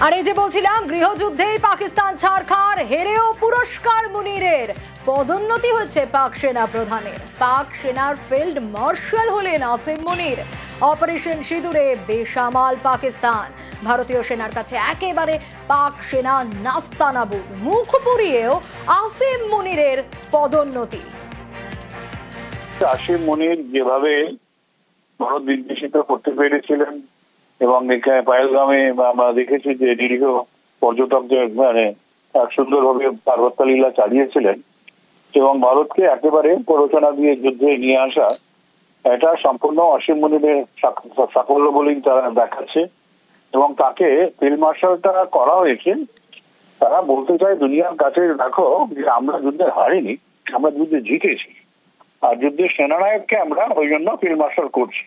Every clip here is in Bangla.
আর এই যে বলছিলাম, গৃহযুদ্ধেই পাকিস্তান ছাড়খাড়, হেরেও পুরস্কার মুনিরের। পদোন্নতি হয়েছে পাক সেনা প্রধানের। পাক সেনার ফিল্ড মার্শাল হলেন আসিম মুনির। অপারেশন সিঁদুরে বেসামাল পাকিস্তান। ভারতীয় সেনার কাছে একেবারে পাক সেনা নাস্তানাবুদ। মুখ পুড়িয়েও আসিম মুনিরের পদোন্নতি। আসিম মুনির যেভাবে ভারত বিদ্বেষিত করতে পেরেছিলেন এবং পাহেলগামে আমরা দেখেছি যে নিরীহ পর্যটকদের সুন্দরভাবে পার্বত্য লীলা চালিয়েছিলেন এবং ভারতকে একেবারে প্ররোচনা দিয়ে যুদ্ধে নিয়ে আসা, এটা সম্পূর্ণ আসিম মুনিরের সাফল্য বলেই তারা দেখাচ্ছে। এবং তাকে ফিল্ড মার্শালটা করা হয়েছে। তারা বলতে চায় দুনিয়ার কাছে, দেখো যে আমরা যুদ্ধে হারিনি, আমরা যুদ্ধে জিতেছি, আর যুদ্ধের সেনানায়ককে আমরা ওই জন্য ফিল্ড মার্শাল করছি।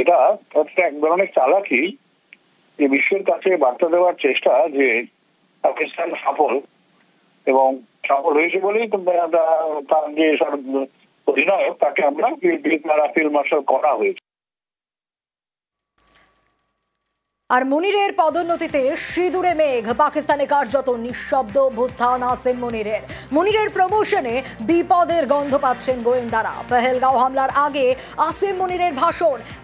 এটা হচ্ছে এক ধরনের চালাকি, যে বিশ্বের কাছে বার্তা দেওয়ার চেষ্টা যে পাকিস্তান সফল, এবং সফল হয়েছে বলেই তার যে অধিনায়ক তাকে আমরা ফিল্ড মার্শাল করা হয়েছে। আর মুনিরের পদোন্নতিতে সিঁদুরে মেঘ। পাকিস্তানে কার্যত নিঃশব্দ অভ্যুত্থান আসিম মুনিরের। মুনিরের প্রমোশনে বিপদের গন্ধ পাচ্ছেন গোয়েন্দারা। পেহেলগাঁও হামলার আগে আসিম মুনিরের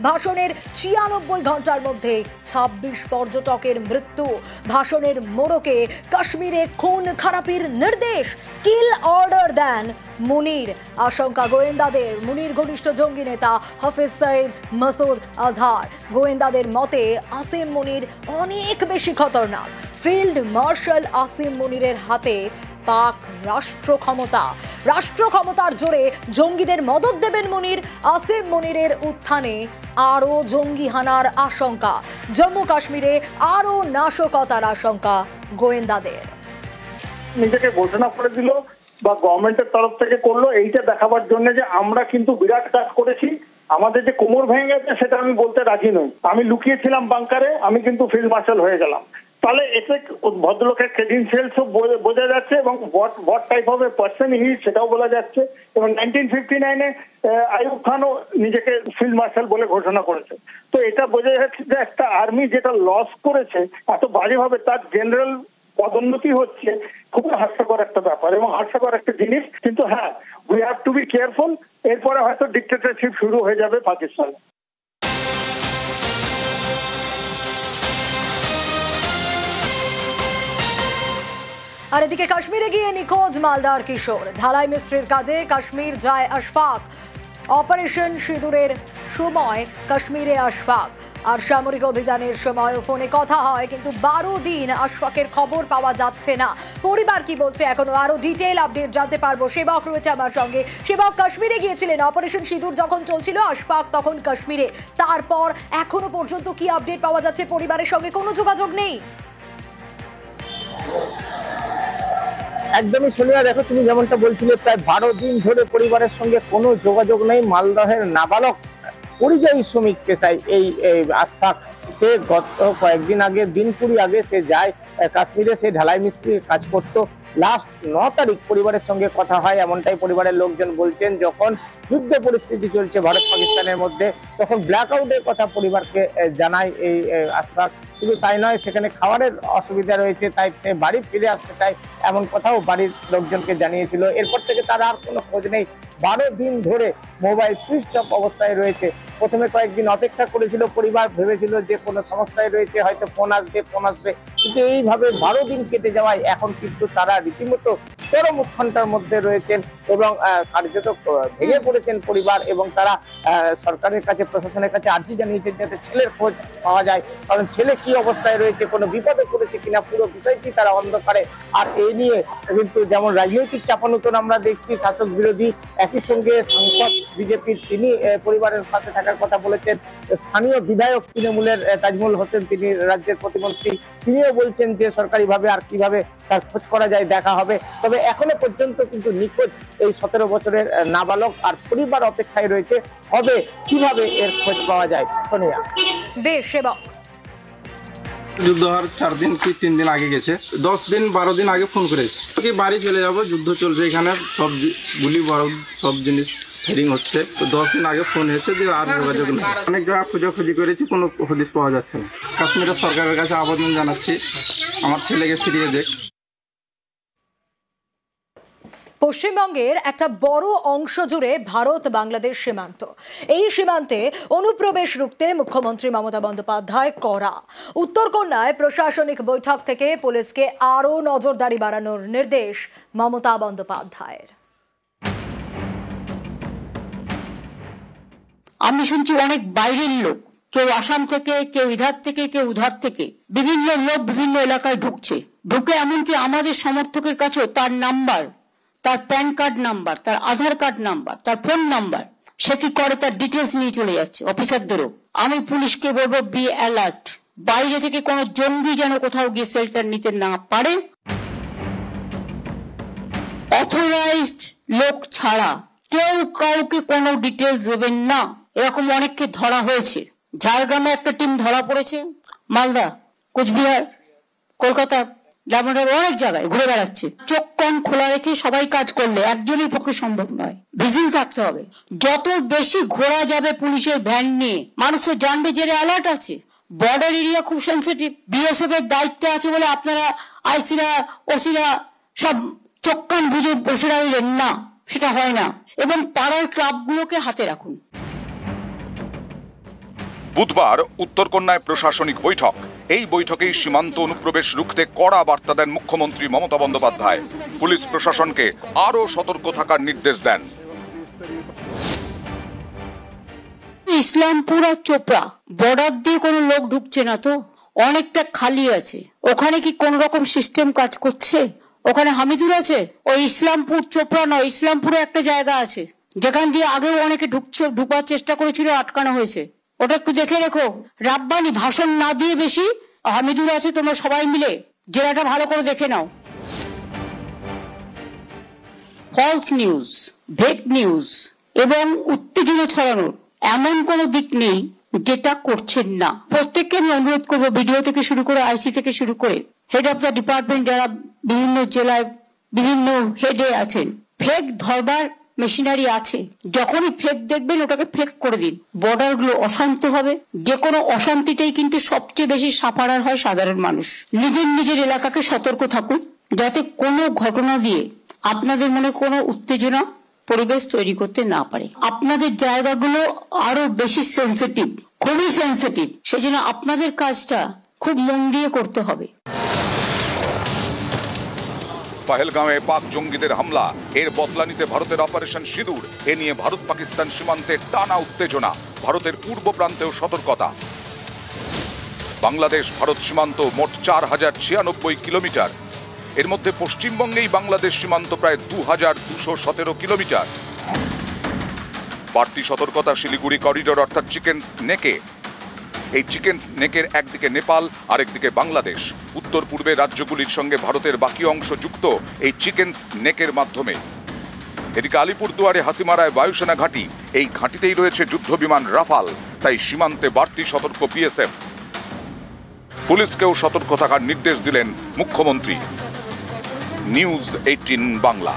ভাষণের 96 ঘন্টার মধ্যে 26 পর্যটকের মৃত্যু। ভাষণের মোড়কে কাশ্মীরে খুন খারাপির নির্দেশ। কিল অর্ডার দেন মুনির। আশঙ্কা গোয়েন্দাদের, মুনির ঘনিষ্ঠ জঙ্গি নেতা হাফিজ সঈদ মাসুদ আজহার। গোয়েন্দাদের মতে আসিম মুনির অনেক বেশি খতরনাক। ফিল্ড মার্শাল আসিম মুনিরের হাতে পাক রাষ্ট্র ক্ষমতার জোরে জঙ্গিদের মদদ দেবেন মুনির। আসিম মুনিরের উত্থানে আরো জঙ্গি হানার আশঙ্কা। জম্মু কাশ্মীরে আরো নাশকতার আশঙ্কা গোয়েন্দাদের। নিজেকে ঘোষণা করে দিল বা গভর্নমেন্টের তরফ থেকে করলো, এইটা দেখাবার জন্য যে আমরা কিন্তু বিরাট কাজ করেছি, আমাদের যে কোমর ভেঙে গেছে সেটা আমি বলতে রাজি নই। আমি লুকিয়েছিলাম বাংকারে, আমি কিন্তু ফিল্ড মার্শাল হয়ে গেলাম। তাহলে এতে ভদ্রলোকের ক্রেডেনশিয়ালস বোঝা যাচ্ছে এবং what type of a person he সেটাও বলা যাচ্ছে। এবং 1959-এ আইয়ুব খানও নিজেকে ফিল্ড মার্শাল বলে ঘোষণা করেছে। তো এটা বোঝা যাচ্ছে যে একটা আর্মি যেটা লস করেছে এত বাজেভাবে, তার জেনারেল পদোন্নতি হচ্ছে, খুবই হাস্যকর একটা ব্যাপার এবং হাস্যকর একটা জিনিস। কিন্তু হ্যাঁ, we have to be careful. এরপরে হয়তো ডিক্টেটরশিপ শুরু হয়ে যাবে পাকিস্তানে। আর এদিকে কাশ্মীরে গিয়ে নিখোঁজ মালদার কিশোর। ঢালাই মিস্ত্রির কাজে কাশ্মীর যায় আশফাক। অপারেশন সিঁদুরের সময় কাশ্মীরে আশফাক। আর সামরিক অভিযানের সময় ফোনে কথা হয়, কিন্তু 12 দিন আশফাকের খবর পাওয়া যাচ্ছে না। পরিবার কি বলছে এখনো আরো ডিটেইল আপডেট জানতে পারবো। সেবক রয়েছে আমার সঙ্গে। সেবক, কাশ্মীরে গিয়েছিলেন, অপারেশন সিঁদুর যখন চলছিল, আশফাক তখন কাশ্মীরে। তারপর এখনো পর্যন্ত কি আপডেট পাওয়া যাচ্ছে? পরিবারের সঙ্গে কোনো যোগাযোগ নেই? একদমই সোনিয়া, দেখো তুমি যেমনটা বলছিলে, প্রায় 12 দিন ধরে পরিবারের সঙ্গে কোনো যোগাযোগ নেই। মালদহের নাবালক পরিযায়ী শ্রমিক পেশায় এই আশফাক, সে গত কয়েকদিন আগে, দিন 20 আগে সে যায় কাশ্মীরে। সে ঢালাই মিস্ত্রির কাজ করত। লাস্ট 9 তারিখ পরিবারের সঙ্গে কথা হয়, এমনটাই পরিবারের লোকজন বলছেন। যখন যুদ্ধ পরিস্থিতি চলছে ভারত পাকিস্তানের মধ্যে, তখন ব্ল্যাকআউটের কথা পরিবারকে জানায় এই আশফাক। শুধু তাই নয়, সেখানে খাবারের অসুবিধা রয়েছে, তাই সে বাড়ি ফিরে আসতে চায়, এমন কথাও বাড়ির লোকজনকে জানিয়েছিল। এরপর থেকে তার আর কোনো খোঁজ নেই। 12 দিন ধরে মোবাইল সুইচ অফ অবস্থায় রয়েছে। প্রথমে কয়েকদিন অপেক্ষা করেছিল পরিবার, ভেবেছিল যে কোনো সমস্যায় রয়েছে, হয়তো ফোন আসবে। কিন্তু এইভাবে 12 দিন কেটে যাওয়ায় এখন কিন্তু তারা রীতিমতো চরম উৎকণ্ঠার মধ্যে রয়েছেন এবং কার্যত ভেঙে পড়েছেন পরিবার। এবং তারা সরকারের কাছে, প্রশাসনের কাছে আর্জি জানিয়েছেন যাতে ছেলের খোঁজ পাওয়া যায়, কারণ ছেলে কি অবস্থায় রয়েছে, কোনো বিপদে পড়েছে কিনা, পুরো বিষয়টি তারা অন্ধকারে। আর এই নিয়ে কিন্তু যেমন রাজনৈতিক চাপানুতন আমরা দেখছি, শাসক বিরোধী, একই সঙ্গে সাংসদ বিজেপির, তিনি পরিবারের পাশে থাকার কথা বলেছেন। স্থানীয় বিধায়ক তৃণমূলের তাজমুল হোসেন, তিনি রাজ্যের প্রতিমন্ত্রী, তিনিও বলছেন যে সরকারিভাবে আর কিভাবে তার খোঁজ করা যায় দেখা হবে। তবে এখনো পর্যন্ত কিন্তু নিখোঁজ এই 17 বছরের নাবালক, আর পরিবার অপেক্ষায় রয়েছে হবে কিভাবে এর খোঁজ পাওয়া যায়। সোনিয়া, বেশ সেবক। যুদ্ধ হওয়ার 4 দিন কি 3 দিন আগে গেছে, 10 দিন 12 দিন আগে ফোন করেছে কি বাড়ি চলে যাব, যুদ্ধ চলছে এখানে, সব গুলি বড় সব জিনিস হেরিং হচ্ছে, তো 10 দিন আগে ফোন হয়েছে যে আর যোগাযোগ নেই। অনেক জায়গায় খোঁজাখুঁজি করেছি, কোনো হদিশ পাওয়া যাচ্ছে না। কাশ্মীরের সরকারের কাছে আবেদন জানাচ্ছি আমার ছেলেকে ফিরিয়ে দেখ। পশ্চিমবঙ্গের একটা বড় অংশ জুড়ে ভারত বাংলাদেশ সীমান্ত। এই সীমান্তে অনুপ্রবেশ রুখতে মুখ্যমন্ত্রী মমতা বন্দ্যোপাধ্যায় কড়া। উত্তরকন্যায় প্রশাসনিক বৈঠক থেকে পুলিশকে আরও নজরদারি বাড়ানোর নির্দেশ মমতা বন্দ্যোপাধ্যায়ের। আমি শুনছি অনেক বাইরের লোক, কেউ আসাম থেকে, কেউ ইধার থেকে, কেউ উধার থেকে, বিভিন্ন লোক বিভিন্ন এলাকায় ঢুকে এমনকি আমাদের সমর্থকের কাছেও তার নাম্বার, তার প্যান কার্ড নাম্বার, তার আধার কার্ড নাম্বার, তার ফোন নাম্বার, সে কি করে তার ডিটেলস নিয়ে চলে যাচ্ছে অফিসারদেরও। আমি পুলিশকে বলবো, বি অ্যালার্ট। বাইরে থেকে কোনো জঙ্গি যেন কোথাও গিয়ে শেল্টার নিতে না পারে। অথরাইজড লোক ছাড়া কেউ কাউকে কোনো ডিটেলস দেবেন না। এরকম অনেককে ধরা হয়েছে। ঝাড়গ্রামে একটা টিম ধরা পড়েছে, মালদা, কোচবিহার, কলকাতা, ডায়মন্ডের অনেক জায়গায় ঘুরে বেড়াচ্ছে। চোখ কান খোলা রেখে সবাই কাজ করলে একজনের পক্ষে সম্ভব নয়, ভিজিল থাকতে হবে। যত বেশি ঘোরা যাবে পুলিশের ভ্যান নিয়ে, মানুষ তো জানবে যে অ্যালার্ট আছে। বর্ডার এরিয়া খুব সেন্সিটিভ, বিএসএফ এর দায়িত্বে আছে বলে আপনারা আইসিরা, ওসিরা সব চোখ কান বুঝে বসে রইলেন না, সেটা হয় না। এবং পাড়ার ক্লাবগুলোকে হাতে রাখুন। বুধবার উত্তরকন্যায় প্রশাসনিক বৈঠক। এই বৈঠকেই সীমান্ত অনুপ্রবেশ রুখতে কড়া বার্তা দেন মুখ্যমন্ত্রী মমতা বন্দ্যোপাধ্যায়। পুলিশ প্রশাসনকে আরও সতর্ক থাকার নির্দেশ দেন। ইসলামপুর আর চোপড়া বর্ডার দিয়ে কোনো লোক ঢুকছে না তো, অনেকটা খালি আছে। ওখানে কি কোন রকম সিস্টেম কাজ করছে? ওখানে হামিদুর আছে? ওই ইসলামপুর চোপড়া নয়, ইসলামপুরে একটা জায়গা আছে যেখান দিয়ে আগেও অনেকে ঢুকবার চেষ্টা করেছিল, আটকানো হয়েছে। ওটা একটু দেখে রেখো। রাব্বানি ভাষণ না দিয়ে বেশি হামিদুর আছে, তোমরা সবাই মিলে জেলাটা ভালো করে দেখে নাও। ফলস নিউজ, ফেক নিউজ এবং উত্তেজনা ছড়ানোর এমন কোনো দিক নেই যেটা করছেন না। প্রত্যেককে আমি অনুরোধ করবো, ভিডিও থেকে শুরু করে, আইসি থেকে শুরু করে, হেড অফ দ্য ডিপার্টমেন্ট যারা বিভিন্ন জেলায় বিভিন্ন হেডে আছেন, ফেক ধরবার মেশিনারি আছে। যখনই ফেক দেখবেন ওটাকে ফেক করে দিন। বর্ডার গুলো অশান্ত হবে। যে কোনো অশান্তিতেই কিন্তু সবচেয়ে বেশি সাফারার হয় সাধারণ মানুষ। নিজের এলাকাকে সতর্ক থাকুন, যাতে কোনো ঘটনা দিয়ে আপনাদের মনে কোনো উত্তেজনা পরিবেশ তৈরি করতে না পারে। আপনাদের জায়গাগুলো আরো বেশি সেন্সিটিভ, খুবই সেন্সিটিভ, সেজন্য আপনাদের কাজটা খুব মন দিয়ে করতে হবে। পহেলগাঁওয়ে পাক জঙ্গিদের হামলা, এর বদলা নিতে ভারতের অপারেশন সিঁদুর। এ নিয়ে ভারত পাকিস্তান সীমান্তে টানা উত্তেজনা, ভারতের পূর্ব প্রান্তেও সতর্কতা। বাংলাদেশ ভারত সীমান্ত মোট 4096 কিলোমিটার। এর মধ্যে পশ্চিমবঙ্গেই বাংলাদেশ সীমান্ত প্রায় 2217 কিলোমিটার। বাড়তি সতর্কতা শিলিগুড়ি করিডোর অর্থাৎ চিকেন নেকে। এই চিকেন নেকের একদিকে নেপাল, আরেকদিকে বাংলাদেশ। উত্তর পূর্বে রাজ্যগুলির সঙ্গে ভারতের বাকি অংশ যুক্ত এই চিকেন নেকের মাধ্যমে। এদিকে আলিপুরদুয়ারে হাসিমারায় বায়ুসেনা ঘাঁটি, এই ঘাঁটিতেই রয়েছে যুদ্ধবিমান রাফাল, তাই সীমান্তে বাড়তি সতর্ক বিএসএফ। পুলিশকেও সতর্ক থাকার নির্দেশ দিলেন মুখ্যমন্ত্রী। নিউজ 18 বাংলা।